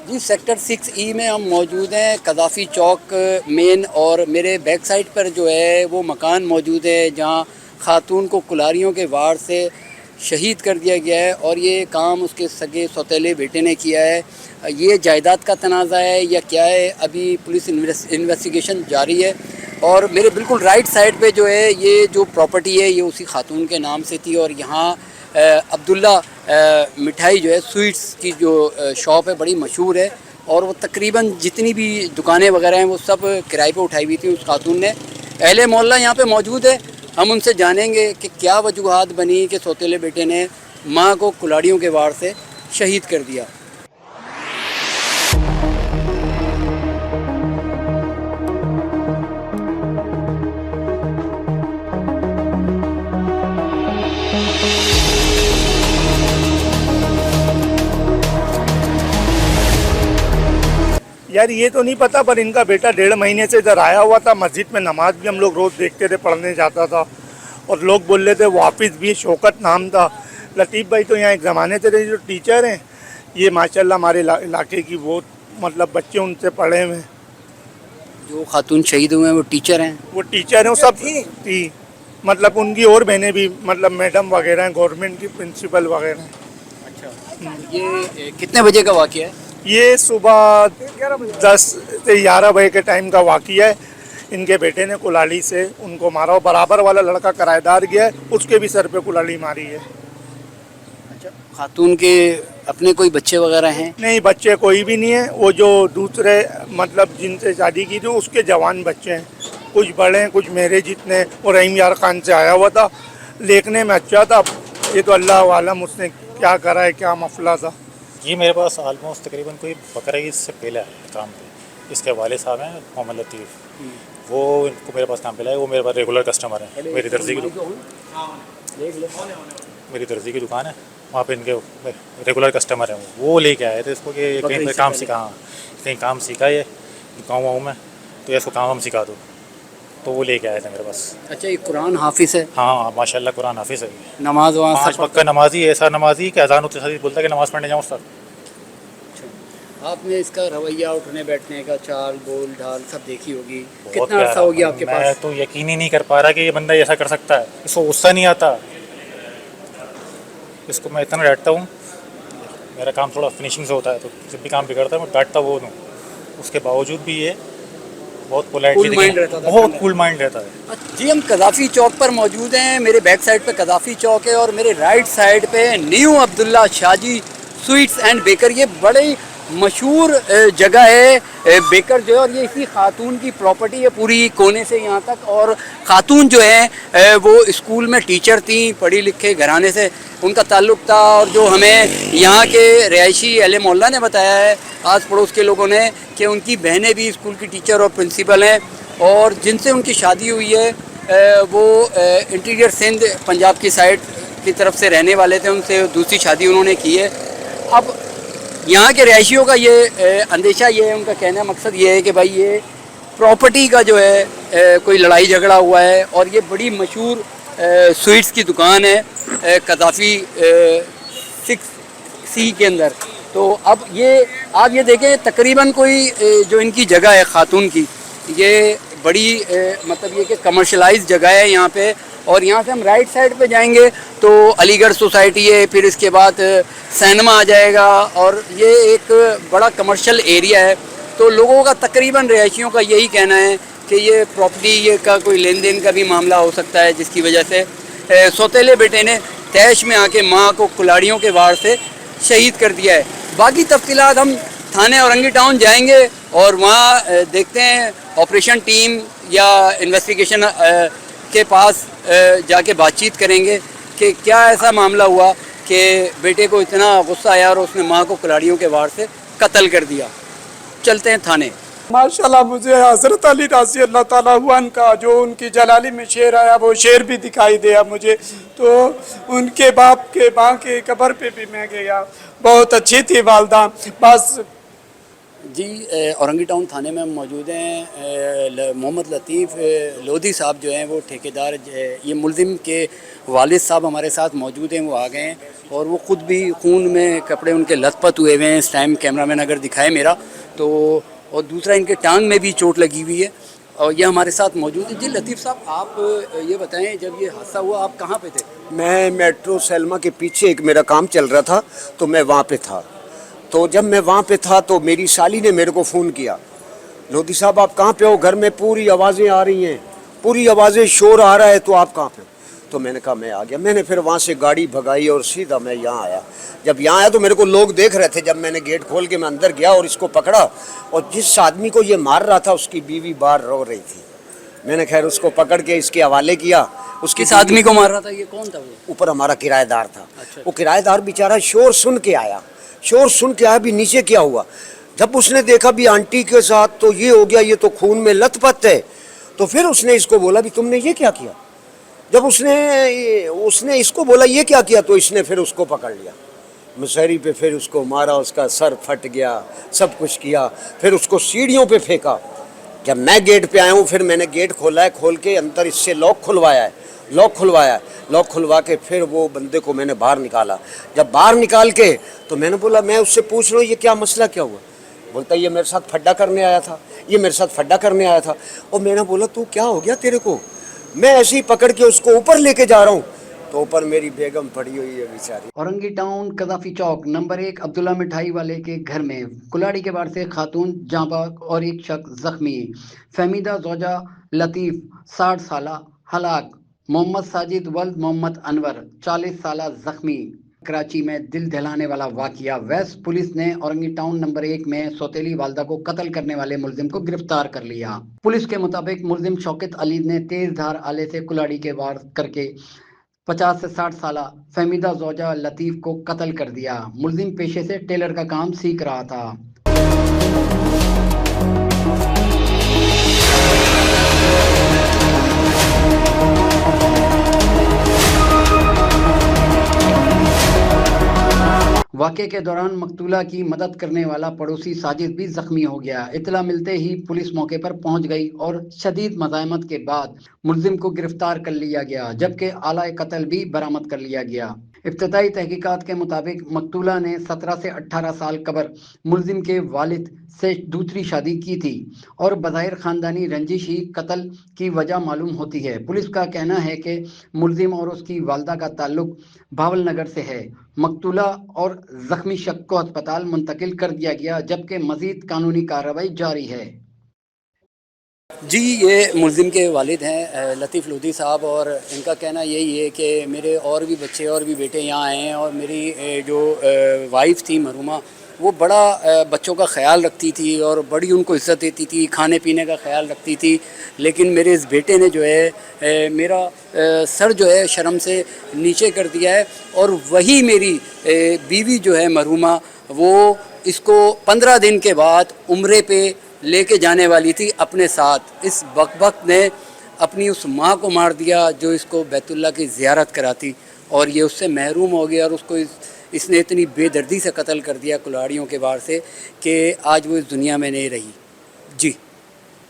जी sector 6E में हम मौजूद हैं, कदाफ़ी चौक मेन, और मेरे बैक साइड पर जो है वो मकान मौजूद है जहां ख़ातून को कुल्हाड़ियों के वार से शहीद कर दिया गया है। और ये काम उसके सगे सौतेले बेटे ने किया है। ये जायदाद का तनाज़ा है या क्या है, अभी पुलिस इन्वेस्टिगेशन जारी है। और मेरे बिल्कुल राइट साइड पे जो है ये जो प्रॉपर्टी है ये उसी खातून के नाम से थी। और यहाँ अब्दुल्ला मिठाई जो है स्वीट्स की जो शॉप है बड़ी मशहूर है, और वो तकरीबन जितनी भी दुकानें वगैरह हैं वो सब किराए पे उठाई हुई थी उस खातून ने। अहले मोहल्ला यहाँ पे मौजूद है, हम उनसे जानेंगे कि क्या वजूहात बनी कि सौतेले बेटे ने माँ को कुल्हाड़ियों के वार से शहीद कर दिया। यार ये तो नहीं पता, पर इनका बेटा 1.5 महीने से इधर आया हुआ था। मस्जिद में नमाज भी हम लोग रोज़ देखते थे, पढ़ने जाता था। और लोग बोल रहे थे वो हाफिज़ भी, शौकत नाम था। लतीफ़ भाई तो यहाँ एक ज़माने से जो टीचर हैं, ये माशाल्लाह हमारे इलाके की बहुत मतलब बच्चे उनसे पढ़े हुए हैं। जो खातून शहीद हुए हैं वो टीचर हैं? वो टीचर हैं, वो सब थी। मतलब उनकी और बहनें भी मतलब मैडम वगैरह हैं, गवर्नमेंट की प्रिंसिपल वगैरह हैं। अच्छा, ये कितने बजे का वाक़या है? ये सुबह 10 से 11 बजे के टाइम का वाक़या है। इनके बेटे ने कुल्हाड़ी से उनको मारा, और बराबर वाला लड़का किराएदार गया है, उसके भी सर पे कुल्हाड़ी मारी है। अच्छा, खातून के अपने कोई बच्चे वगैरह हैं? नहीं, बच्चे कोई भी नहीं है। वो जो दूसरे मतलब जिनसे शादी की थी उसके जवान बच्चे हैं, कुछ बड़े हैं कुछ मेरे जितने। और रहीम यार खान से आया हुआ था, देखने में अच्छा था। ये तो अल्लाह आलम उसने क्या करा है, क्या मफला था। ये मेरे पास आलमोस्ट तकरीबन कोई बकरा ईद से पहले आया है काम पे। इसके वाले साहब हैं मोहम्मद लतीफ़, वो इनको मेरे पास काम पे लाए। वो मेरे पास रेगुलर कस्टमर है। मेरी दर्जी की दुकान है, वहाँ पे इनके रेगुलर कस्टमर हैं। वो लेके आए थे इसको कि कहीं पे काम सीखा, हाँ कहीं काम सीखा ये गाँव में, तो इसको काम हम सिखा दो, तो वो लेके आए थे मेरे पास। अच्छा, ये कुरान हाफिज़ है? हाँ माशाल्लाह कुरान हाफिज़ है। नमाज वहाँ 5 वक्त का नमाजी, ऐसा नमाजी कि अजान होते साथ बोलता है कि नमाज़ पढ़ने जाऊँ सर। आपने इसका रवैया, उठने बैठने का, चाल बोल ढाल सब देखी होगी। बहुत कितना अर्सा हो गया आपके मैं पास? तो यकीन ही नहीं कर पा रहा कि ये बंदा ऐसा कर सकता है। इसको गुस्सा नहीं आता। इसको मैं इतना डांटता हूँ, मेरा काम थोड़ा फिनिशिंग से होता है, तो जब भी काम बिगड़ता है मैं डांटता वो हूँ। उसके बावजूद भी ये बहुत पोलाइटली, बहुत कूल माइंड रहता है। जी, हम कदाफ़ी चौक पर मौजूद हैं। मेरे बैक साइड पे कदाफ़ी चौक है और मेरे राइट साइड पे new Abdullah Shaji sweets and baker. ये बड़ी मशहूर जगह है बेकर जो है, और ये इसी खातून की प्रॉपर्टी है पूरी कोने से यहाँ तक। और खातून जो है वो स्कूल में टीचर थी, पढ़ी लिखे घराने से उनका ताल्लुक़ था। और जो हमें यहाँ के रिहायशी अहले मोहल्ला ने बताया है, आस पड़ोस के लोगों ने, कि उनकी बहनें भी स्कूल की टीचर और प्रिंसिपल हैं, और जिनसे उनकी शादी हुई है वो इंटीरियर सिंध पंजाब की साइड की तरफ से रहने वाले थे। उनसे दूसरी शादी उन्होंने की है। अब यहाँ के रिहायशियों का ये अंदेशा ये है, उनका कहना मकसद ये है कि भाई ये प्रॉपर्टी का जो है कोई लड़ाई झगड़ा हुआ है। और ये बड़ी मशहूर स्वीट्स की दुकान है कदाफ़ी 6C के अंदर। तो अब ये आप ये देखें, तकरीबन कोई जो इनकी जगह है खातून की, ये बड़ी मतलब ये कि कमर्शलाइज जगह है यहाँ पे। और यहाँ से हम राइट साइड पे जाएंगे तो अलीगढ़ सोसाइटी है, फिर इसके बाद सैनमा आ जाएगा, और ये एक बड़ा कमर्शियल एरिया है। तो लोगों का तकरीबन रिहायशियों का यही कहना है कि ये प्रॉपर्टी ये का कोई लेन देन का भी मामला हो सकता है, जिसकी वजह से सौतेले बेटे ने तैश में आके माँ को कुल्हाड़ियों के वार से शहीद कर दिया है। बाकी तफसीलात हम थाने औरंगी टाउन जाएंगे और वहाँ देखते हैं, ऑपरेशन टीम या इन्वेस्टिगेशन के पास जाके बातचीत करेंगे कि क्या ऐसा मामला हुआ कि बेटे को इतना गुस्सा आया और उसने माँ को कुल्हाड़ियों के वार से कत्ल कर दिया। चलते हैं थाने। माशाल्लाह मुझे हज़रत अली रज़ी अल्लाह ताला हुआन का जो उनकी जलाली में शेर आया वो शेर भी दिखाई दिया मुझे। तो उनके बाप के माँ के कब्र पे भी मैं गया, बहुत अच्छी थी वालदा। बस जी औरंगी टाउन थाने में हम मौजूद हैं। मोहम्मद लतीफ़ लोधी साहब जो हैं वो ठेकेदार ये मुलजिम के वालिद साहब हमारे साथ मौजूद हैं। वो आ गए हैं और वो ख़ुद भी खून में कपड़े उनके लथपथ हुए हुए हैं इस टाइम। कैमरामैन अगर दिखाए मेरा तो, और दूसरा इनके टांग में भी चोट लगी हुई है और ये हमारे साथ मौजूद है। जी लतीफ़ साहब, आप ये बताएं, जब ये हादसा हुआ आप कहाँ पे थे? मैं मेट्रो सैलमा के पीछे एक मेरा काम चल रहा था तो मैं वहाँ पे था। तो जब मैं वहाँ पे था तो मेरी साली ने मेरे को फ़ोन किया, लोधी साहब आप कहाँ पे हो? घर में पूरी आवाज़ें आ रही हैं, पूरी आवाज़ें, शोर आ रहा है, तो आप कहाँ पे हो? तो मैंने कहा मैं आ गया। मैंने फिर वहाँ से गाड़ी भगाई और सीधा मैं यहाँ आया। जब यहाँ आया तो मेरे को लोग देख रहे थे। जब मैंने गेट खोल के मैं अंदर गया और इसको पकड़ा, और जिस आदमी को ये मार रहा था उसकी बीवी बाहर रो रही थी। मैंने खैर उसको पकड़ के इसके हवाले किया। उसकी किस आदमी को मार रहा था? ये कौन था? वो ऊपर हमारा किराएदार था। अच्छा। वो किराएदार बेचारा शोर सुन के आया, शोर सुन के आया। भी नीचे क्या हुआ, जब उसने देखा भी आंटी के साथ तो ये हो गया, ये तो खून में लथपथ है, तो फिर उसने इसको बोला भी तुमने ये क्या किया। जब उसने इसको बोला ये क्या किया, तो इसने फिर उसको पकड़ लिया मुसहरी पे, फिर उसको मारा, उसका सर फट गया, सब कुछ किया। फिर उसको सीढ़ियों पे फेंका। जब मैं गेट पे आया हूँ फिर मैंने गेट खोला है, खोल के अंदर इससे लॉक खुलवाया है, लॉक खुलवा के फिर वो बंदे को मैंने बाहर निकाला। जब बाहर निकाल के तो मैंने बोला, मैं उससे पूछ रहा हूँ ये क्या मसला क्या हुआ। बोलता ये मेरे साथ फड्डा करने आया था, ये मेरे साथ फड्डा करने आया था। और मैंने बोला तू क्या हो गया तेरे को? मैं ऐसे ही पकड़ के उसको ऊपर लेके जा रहा हूँ तो ऊपर मेरी बेगम पड़ी हुई है बेचारी। औरंगी टाउन कदाफी चौक नंबर 1 अब्दुल्ला मिठाई वाले के घर में कुल्हाड़ी के वार से खातून जाँ बाग और एक शख्स जख्मी। फहमीदा जोजा लतीफ़ 60 साला हलाक। मोहम्मद साजिद वल्द मोहम्मद अनवर 40 साला जख्मी। कराची में दिल दहलाने वाला वाकया। वेस्ट पुलिस ने औरंगी टाउन नंबर 1 में सौतेली वालदा को कत्ल करने वाले मुलजिम को गिरफ्तार कर लिया। पुलिस के मुताबिक मुलजिम शौकत अली ने तेज धार आले से कुल्हाड़ी के वार करके 50 से 60 साल फहमीदा जोजा लतीफ़ को कत्ल कर दिया। मुलजिम पेशे से टेलर का काम सीख रहा था। वाक़े के दौरान मकतूला की मदद करने वाला पड़ोसी साजिद भी जख्मी हो गया। इतला मिलते ही पुलिस मौके पर पहुंच गई और शदीद मज़ाहमत के बाद मुलजिम को गिरफ्तार कर लिया गया, जबकि आला कत्ल भी बरामद कर लिया गया। इब्तदाई तहकीकात के मुताबिक मकतूला ने 17 से 18 साल कबर मुलजिम के वालिद से दूसरी शादी की थी और बज़ाहिर ख़ानदानी रंजिश ही कत्ल की वजह मालूम होती है। पुलिस का कहना है कि मुलजिम और उसकी वालदा का ताल्लुक भावल नगर से है। मकतूला और जख्मी शख्स को अस्पताल मुंतकिल कर दिया गया, जबकि मजीद कानूनी कार्रवाई जारी है। जी ये मुलजिम के वालिद हैं लतीफ़ लोधी साहब, और इनका कहना यही है कि मेरे और भी बच्चे और भी बेटे यहाँ आए हैं और मेरी जो वाइफ थी मरहुमा वो बड़ा बच्चों का ख्याल रखती थी और बड़ी उनको इज़्ज़त देती थी, खाने पीने का ख्याल रखती थी। लेकिन मेरे इस बेटे ने जो है मेरा सर जो है शर्म से नीचे कर दिया है, और वही मेरी बीवी जो है मरहुमा वो इसको 15 दिन के बाद उम्रे पे लेके जाने वाली थी अपने साथ। इस बकबक ने अपनी उस माँ को मार दिया जो इसको बैतुल्लाह की ज़ियारत कराती, और ये उससे महरूम हो गया और उसको इसने इतनी बेदर्दी से कत्ल कर दिया कुल्हाड़ियों के वार से कि आज वो इस दुनिया में नहीं रही।